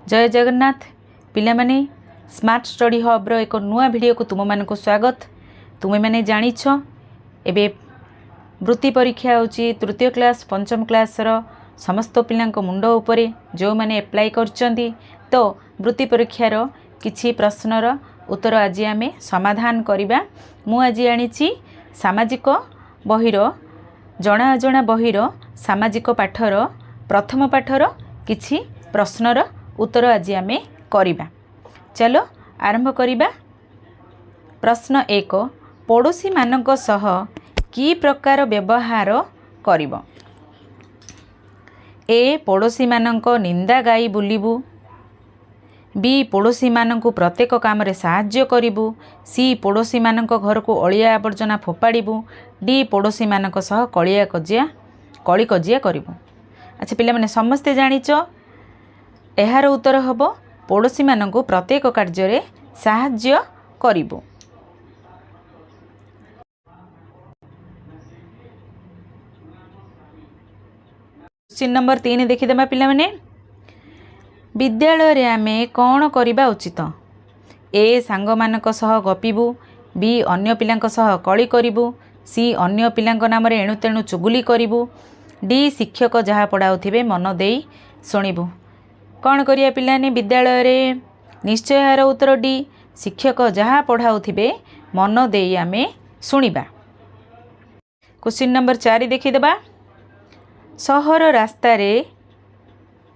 जय Jagannath पिलामाने smart study hub रो एक नुआ वीडियो को तुम मान को स्वागत। तुम्हें मैंने जानिछ एबे वृत्ति परीक्षा होची तृतीय क्लास पंचम क्लास रो समस्त पिलांको मुंड उपरे जो माने अप्लाई करचंती। तो वृत्ति परीक्षा रो किछि प्रश्न रो उत्तर आज आमे समाधान करिबा। मु आज आनिछि सामाजिक बहिर जणा अजणा बहिर सामाजिक पाठर प्रथम पाठर किछि प्रश्नर उत्तर आज आमे करिबा। चलो आरंभ करिबा। प्रश्न 1 पड़ोशी मानक सह की प्रकार व्यवहार करिबो। ए पड़ोशी मानक निंदा गाई बुलिबू। बी पड़ोशी मानक प्रत्येक काम रे साहाय्य करिबू। सी पड़ोशी मानक घर को अलिया आवर्जना फोपाड़ीबू। डी पड़ोशी मानक सह कली कजिया करिबू। अच्छा पिला माने समस्ते जानिच एहार उत्तर हबो पड़ोशी मानक प्रत्येक कार्य रे साहाय्य करिबू। क्वेश्चन नंबर 3 देखिदेमा पिला माने विद्यालय रे आमे कौन करिबा उचित। ए सांग मानक सह गपिबू। बी अन्य पिलांक सह कली करिबू। सी अन्य पिलांक नाम रे एणु तेणु चुगुली करिबू। डी शिक्षक जहाँ पढ़ाउथिबे मन देई सुनिबू। कौन करिया पिलाने विद्यालय रे निश्चय यार उत्तर डी शिक्षक जहाँ पढ़ाउथिबे मन देई आमे सुनिबा। Question number 4 देखिदेबा। सहर रास्ता रे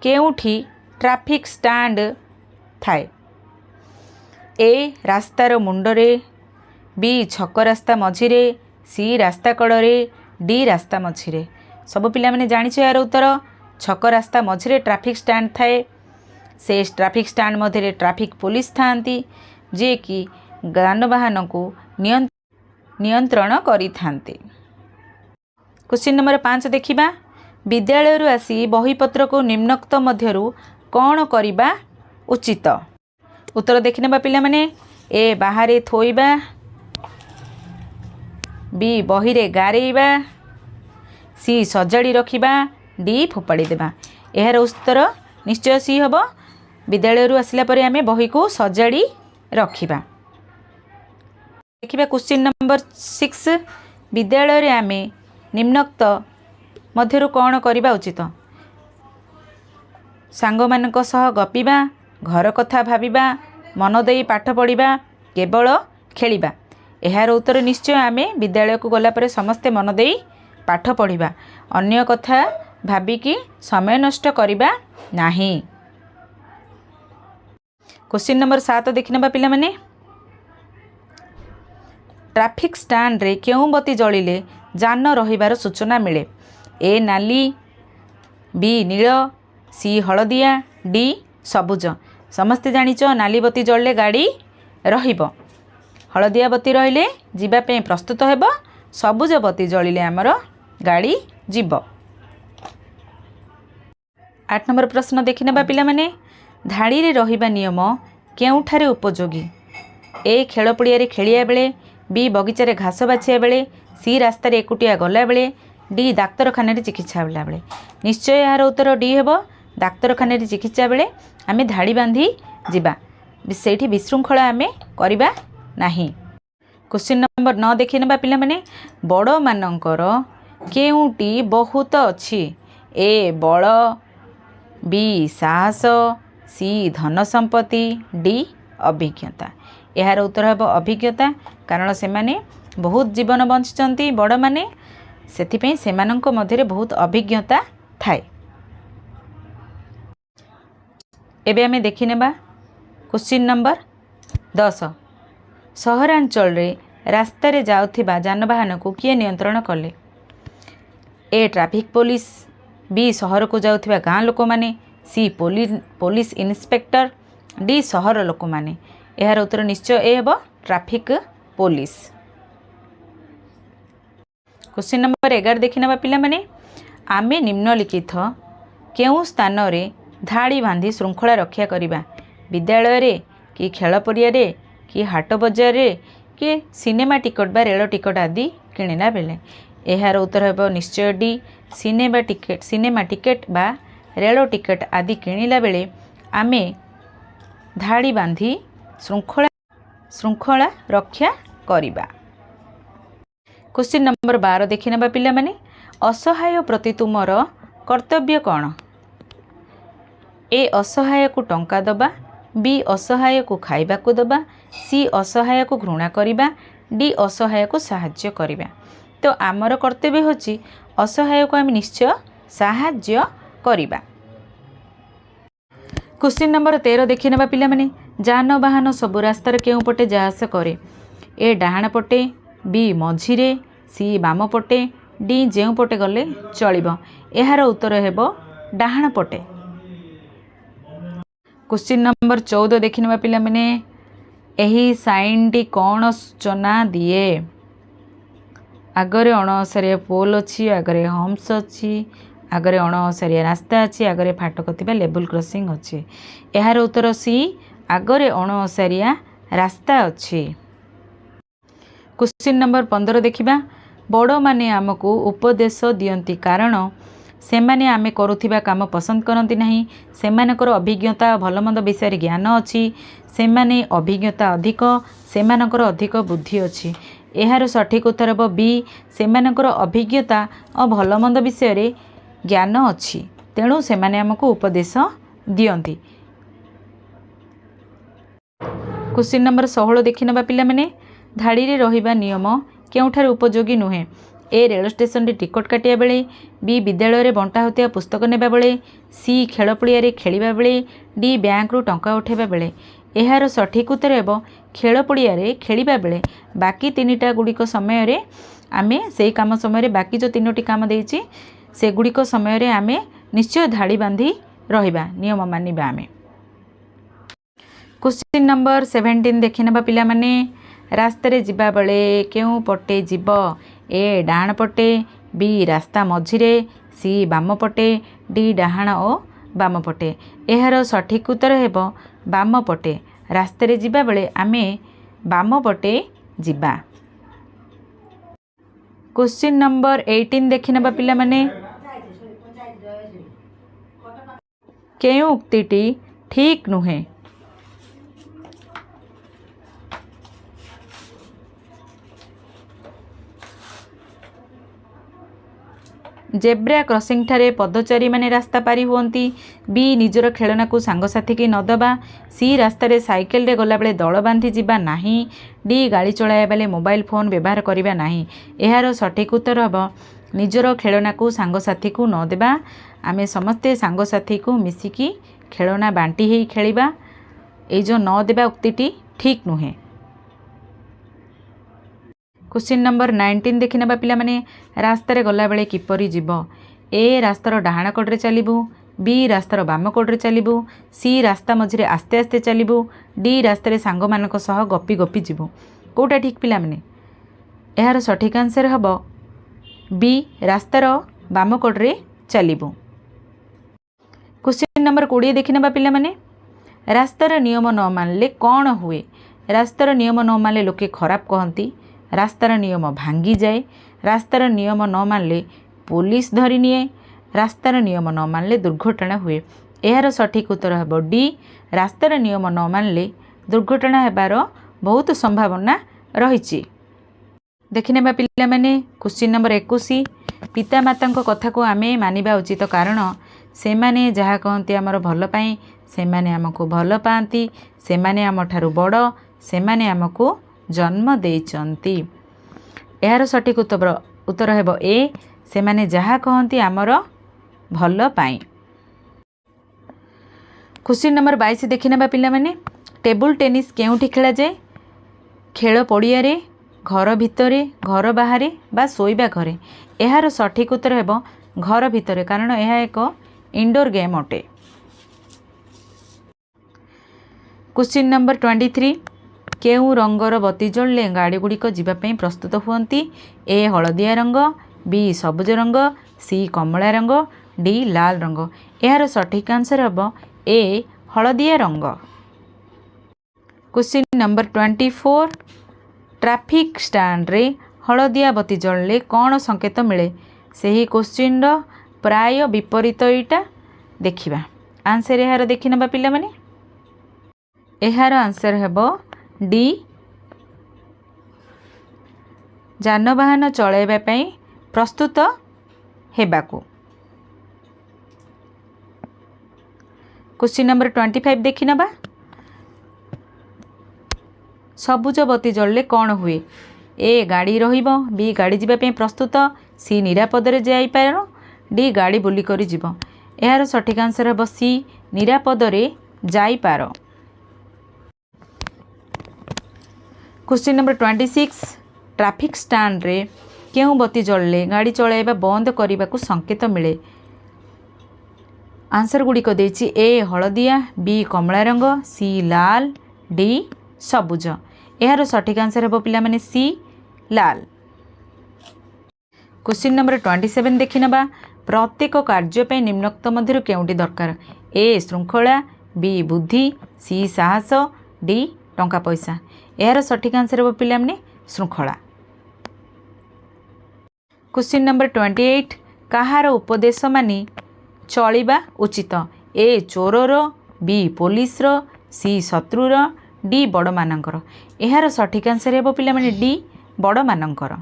केउठी ट्रैफिक स्टैंड थाए। ए रास्तार मुंडरे। बी छक रास्ता मझिरे। सी रास्ता कड़े। डी रास्ता मझिरे। सब पिला माने जानिछ यार उत्तर छक रास्ता मझिरे ट्रैफिक स्टैंड थाए। से ट्रैफिक स्टैंड मध्य ट्रैफिक पुलिस थांती जे कि यानवाहन को नियंत्रण करी थांती। क्वेश्चन नंबर 5 देखिबा। विद्यालय रु आसी बहीपत्र को निम्नोक्त मध्यरु कौन करिबा उचित। उत्तर देखिनेबा पिला माने ए बाहरे थोइबा। बी बहिरे गारेइबा। सी सजाड़ी रखिबा। डी फोपाड़ी देबा। एहार उत्तर निश्चय सी हबो विद्यालय रु आसिला परे आमे बही को सजाड़ी रखिबा। देखिबा क्वेश्चन नंबर 6 विद्यालय रे आमे निम्नोक्त मध्यरु कौन करिबा उचित। सांग मानक सह गपिबा। घर कथा भाबिबा। मन देई पाठ पढ़िबा। केवल खेलिबा। एहार उत्तर निश्चय आमे विद्यालय को गला परे समस्ते मन देई पाठ पढ़िबा। अन्य कथा भाबिकी समय नष्ट करिबा नाही। क्वेश्चन नंबर 7 देखिनेबा पिला माने ट्रैफिक स्टैंड रे केउ बत्ती जलिले जान रहिबार सूचना मिले। ए नाली। B Neil. सी हलदिया। डी सबुज। समस्ते जानिच नाली बत्ती जलिले गाड़ी रहिबो। हलदिया बत्ती रहिले जीवा पे प्रस्तुत हेबो। सबुज बत्ती जलिले हमर गाड़ी जीवो। 8 नंबर प्रश्न देखिनेबा पिला माने धाड़ी रे रहिबा नियम केउठारे उपयोगी। ए खेल पड़िया रे खेलिया बेले। बी बगीचा रे घास बाछिया बेले। सी रास्ता रे एकुटिया गला बेले। डी डाक्तरखाना रे चिकित्सा बेला बेले। निश्चय यार उत्तर डी हेबो डाक्तरखाना रे चिकित्सा बेले आमे धाड़ी बांधी जिबा। सेठी विशृंखला आमे करिबा नाही। क्वेश्चन नंबर 9 देखिनेबा पिला माने बड़ मानकर केउटी बहुत अछि। ए बल। बी साहस। सी धन संपत्ति। डी अभिज्ञता। यार उत्तर हेबो अभिज्ञता कारण से माने बहुत जीवन बंचिचंती बड़ माने सेथिपई सेमानंक मध्यरे बहुत अभिज्ञता थाए। एबे आमे देखिनेबा क्वेश्चन नंबर 10 सहरांचल रे रास्ता रे जाउथिबा जानवाहन को किए नियंत्रण कले। ए ट्रैफिक पुलिस। बी शहर को जाउथिबा गाँ लोक माने। सी पुलिस इन्स्पेक्टर। डी शहर लोक माने। एहार उत्तर निश्चय ए हेबो ट्रैफिक पुलिस। क्वेश्चन नंबर 11 देखिनेबा पिला माने आमे निम्नलिखित केउ स्थान रे धाड़ी बांधी श्रृंखला रक्षा करिबा। विद्यालय रे कि खेल पड़िया रे कि हाट बजार रे कि सिनेमा टिकट बा रेल टिकट आदि किणिला बेले। एहार उत्तर हेबो निश्चय डी सिनेमा टिकेट बा रेल टिकेट आदि किणिला बेले आमे धाड़ी बांधी श्रृंखला रक्षा करिबा। क्वेश्चन नंबर 12 देखि नेबा पिला माने असहाय प्रति तुमर कर्तव्य कौन? ए असहाय को टंका दबा, बी असहाय को खाइबा को दबा, सी असहाय को घृणा करिबा, डी असहाय को साहाय्य करिबा। तो आमर कर्तव्य होची असहाय को आम निश्चय साहाय्य करिबा। क्वेश्चन नंबर 13 देखि नेबा पिला माने जानवाहन सब रास्तार केउ पटे जा आस करे? ए डाहाण पटे, बी मझिरे, सी बाम पटे, डी जेउ पटे गले चलिबो। एहार उत्तर हेबो डाहाण पटे। क्वेश्चन नंबर 14 देखि नेबा पिला माने एही साइन टी कौन सूचना दिए? आगरे अणअसारिया पोल अच्छी, आगरे हम्स अच्छी, आगरे अणअसारिया रास्ता अच्छी, आगरे फाटक थिबा लेवल क्रॉसिंग अच्छी। एहार उत्तर सी आगरे अणअसारिया रास्ता अच्छी। क्वेश्चन नंबर 15 देखिबा बड़ माने आमको उपदेश दियंती कारण सेमाने आमे करुथिबा काम पसंद करती नहीं, सेमानकर अभिज्ञता भलमंद विषय ज्ञान अच्छी, सेमाने अभिज्ञता अधिक, सेमानकर अधिक बुद्धि अच्छी। एहार सठिक उत्तर हेबो बी सेमानकर अभिज्ञता और भलमंद विषय ज्ञान अच्छी, तेणु सेमाने आमको उपदेश दियंती। क्वेश्चन नंबर 16 देखि नेबा पिला माने धाड़ी रे रहिबा नियम केउठार उपयोगी नुहे? ए रेल स्टेशन रे टिकट काटिया बेले, बी विद्यालय रे बंटा होतिया पुस्तक नेबा बेले, सी खेल पड़िया रे खेलिबा बेले, डी बैंक रु टंका उठेबा बेले। एहार सठिक उत्तर हेबो खेल पड़िया रे खेलिबा बेले। बाकी तीनिटा गुड़िक समय रे आमे सेई काम समय रे बाकी जो तीनोटी काम देइछि से गुड़िक समय रे आमे निश्चय धाड़ी बांधी रहिबा, नियम मानिबा आमे। क्वेश्चन नंबर 17 देखि नेबा पिला माने रास्ता रे जिबा बेले केउ पटे जीव? ए डाहाण पटे, बी रास्ता मझिरे, सी बाम पटे, डी डाहाण ओ बाम पटे। एहार सठिक उत्तर हेबो बाम पटे। रास्ता रे जिबा बेले आमे बाम पटे जिबा। क्वेश्चन नंबर 18 देखि नेबा पिला माने केउ उक्तिटी ठीक नुहे? जेब्रा क्रॉसिंग ठारे पदचारी माने रास्ता पारी हुअंती, बी निजर खेलना को सांगसाथी की नदबा, सी रास्ता रे साइकेल रे गला बेले दल बांधी जिबा नाही, डी गाड़ी चलाया बेले मोबाइल फोन व्यवहार करिबा नाही। एहार सठिक उत्तर हबो निजर खेलना को सांगसाथी को न देबा। आमे समस्ते सांगसाथी को मिसिकी खेलना बांटी हेई खेलिबा। ए जो न देबा उक्तिटी ठीक नुहे। क्वेश्चन नंबर 19 देखि नेबा पिला माने रास्ता रे गला बेले किपरि जीव? ए रास्तार डाहाण कड़े चलिबू, बी रास्तार बाम कड़े चलिबू, सी रास्ता मझिरे आस्ते आस्ते चलिबू, डी रास्ता रे सांग मानक सह गपी गपी जीवू। कोटा ठीक पिला माने? एहार सठिक आंसर हबो बी रास्तार बाम कड़े चलिबू। क्वेश्चन नंबर 20 देखि नेबा पिला माने रास्तार नियम न मानले कौन हुए? रास्तार नियम न मानले लोके खराब कहती, रास्तार नियम भांगी जाए, रास्तार नियम न मानले पुलिस धरी निए, रास्तार नियम न मानले दुर्घटना हुए। एहार सठिक उत्तर हेबो डी रास्तार नियम न मानले दुर्घटना हेबार बहुत संभावना रहिछि। देखिनेबा पिला माने क्वेश्चन नंबर 21 पिता माता कथा को आमे मानिबा उचित कारण सेमाने जहा कहती आमर भल पाई, सेमाने आमको भल पाती, सेमाने आम ठारू बड़, सेमाने आमको जन्म देइचंती। एहार सठिक उत्तर हेबो ए सेमाने जहा कहती आमर भल पाई। क्वेश्चन नंबर 22 देखि नेबा पिला माने टेबल टेनिस केउठी खेला जाए? खेल पड़िया रे, घर भितरे, घर बाहरे बा सोइबा घरे। एहार सठिक उत्तर हेबो घर भितरे, कारण यह एक इंडोर गेम अटे। क्वेश्चन नंबर 23 केउ रंगर बत्ती जलले गाड़ी गुड़िक जीवाई प्रस्तुत हुअंती? ए हलदिया रंग, बी सबुज रंग, सी कमला रंग, डी लाल रंग। एहार सठिक आंसर हेबो ए हलदिया रंग। क्वेश्चन नंबर 24 ट्रैफिक स्टैंड रे हलदिया बत्ती जलले कौन संकेत मिले? सही क्वेश्चन प्राय विपरीत एटा देखिबा। आंसर यार देखि नबा पिला माने यार आंसर हेबो डी जानवाहन चलाइबा पई प्रस्तुत हेबाकू। क्वेश्चन नंबर 25 देखि नबा सबुज बत्ती जलले कौन हुए ए गाड़ी रहिबो बी गाड़ी जीवा पे प्रस्तुत सी निरापद रे जाई पारो डी गाड़ी बुली करी जीवो। यार सठिक आंसर हेबो सी निरापद रे जाई पारो। क्वेश्चन नंबर 26 ट्रैफिक स्टैंड रे केउ बत्ती जलले गाड़ी चलाइबा बंद करने को संकेत मिले। आंसर गुड़िक देछि ए हलदिया बी कमला रंग सी लाल डी सबुज। यार सठिक आंसर हेबो पिला माने सी लाल। क्वेश्चन नंबर 27 देखि नबा प्रत्येक कार्य पे निम्नोक्त मध्यरु केउंटी दरकार ए श्रृंखला बी बुद्धि सी साहस डी टंका पैसा। यार सठिक आंसर हेबो पिला माने श्रृंखला। क्वेश्चन नंबर 28 कहार उपदेश मानी चलिबा उचित ए चोरर बी पुलिसर सी शत्रुर डी बड़ मानकर। यार सठिक आंसर हेबो पिला माने डी बड़ मानकर।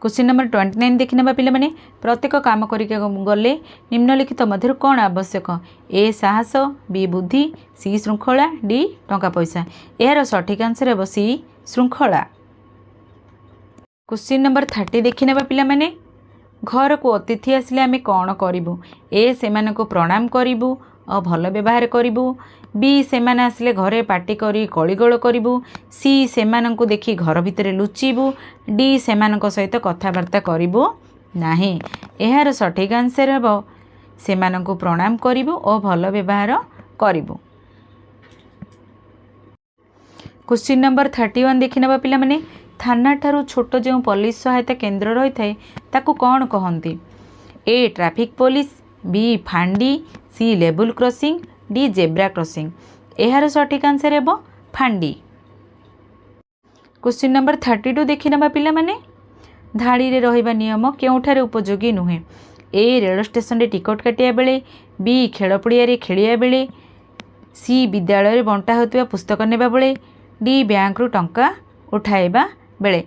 क्वेश्चन नंबर 29 देखि नबा पिला माने प्रत्येक काम करिके गले निम्नलिखित मध्यरु कोन आवश्यक ए साहस बी बुद्धि सी श्रृंखला डी टंका पैसा। यार सठिक आंसर हेबो सी श्रृंखला। क्वेश्चन नंबर 30 देखि नबा पिला माने घर को अतिथि आसिले आमे कौन करिबु ए सेमानकु प्रणाम करिबु और भल व्यवहार करिबु बी सेमाने आसिले घरे पार्टी करी कलिगोल करिबु सी सेमानकु देखि घर भितरे लुचिबु डी सेमानक सहित कथबार्ता करिबु नाही। यार सठिक आंसर हेबो सेमानकु प्रणाम करिबु और भल व्यवहार करिबु। क्वेश्चन नंबर 31 देखि नबा पिला माने थाना ठारू छोट जो पुलिस सहायता केन्द्र रही थाए ताकू कौन कहती ए ट्रैफिक पुलिस बी फांडी C level crossing D zebra crossing. यार सठिक आंसर हेबो फांडी। क्वेश्चन नंबर 32 देखि नबा पिला माने धाड़ी रे रहिबा नियम केउठारे उपयोगी नुहे ए रेल स्टेशन रे टिकट काटिया बेले बी खेल पड़िया रे खेलिया बेले सी विद्यालय रे बंटा होतिबा पुस्तक नेबा बेले डी बैंक रु टंका उठाइबा बेले।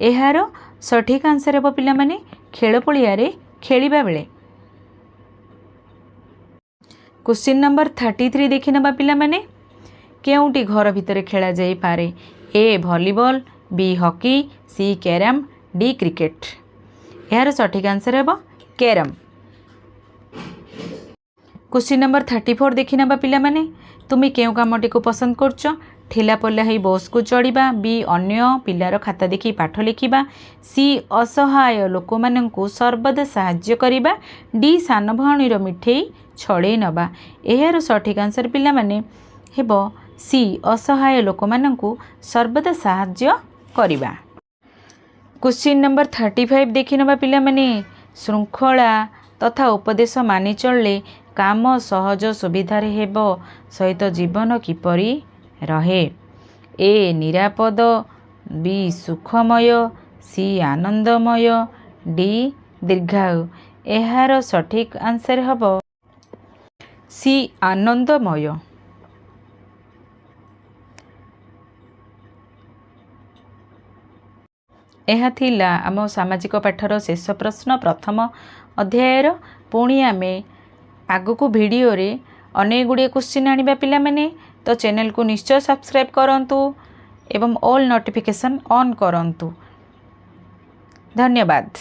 यार सठिक आंसर हेबो पिला माने खेल पड़िया रे खेलिबा बेले। क्वेश्चन नंबर 33 देखि नबा पिला माने केउंटी घर भितरे खेला जाई पारे ए वॉलीबॉल बी हॉकी सी कैरम डी क्रिकेट। यार सठिक आंसर हेबो कैरम। क्वेश्चन नंबर 34 देखि नबा पिला माने तुमी केउ कामटी को पसंद करछ ठेला पल्ला ही बस को चढ़ा बी अन्य पिलार खाता देखी पाठ लिखा सी असहाय लोक मानू सर्वदा साहाय्य करने डी सान भौणीर मिठेई छड़े नवा। यार सठिक आंसर पिला माने हेबो सी असहाय लोक मानू सर्वदा साहाय्य करने। क्वेश्चन नंबर 35 देखि नवा पिला माने श्रृंखला तथा उपदेश मानि चलले काम सहज सुविधार हेबो सहित जीवन किपरि रहे ए निरापद बी सुखमय सी आनंदमय डी दीर्घायु। यार सठिक आंसर हेबो सी आनंदमय। यह थिला आम सामाजिक पाठर शेष प्रश्न प्रथम अध्यायर। पुणी आमे आगको वीडियो रे अनेक गुड़िए क्वेश्चन आनिबा पिला माने तो चैनल को निश्चय सब्सक्राइब करंतु एवं ऑल नोटिफिकेशन ऑन करंतु। धन्यवाद।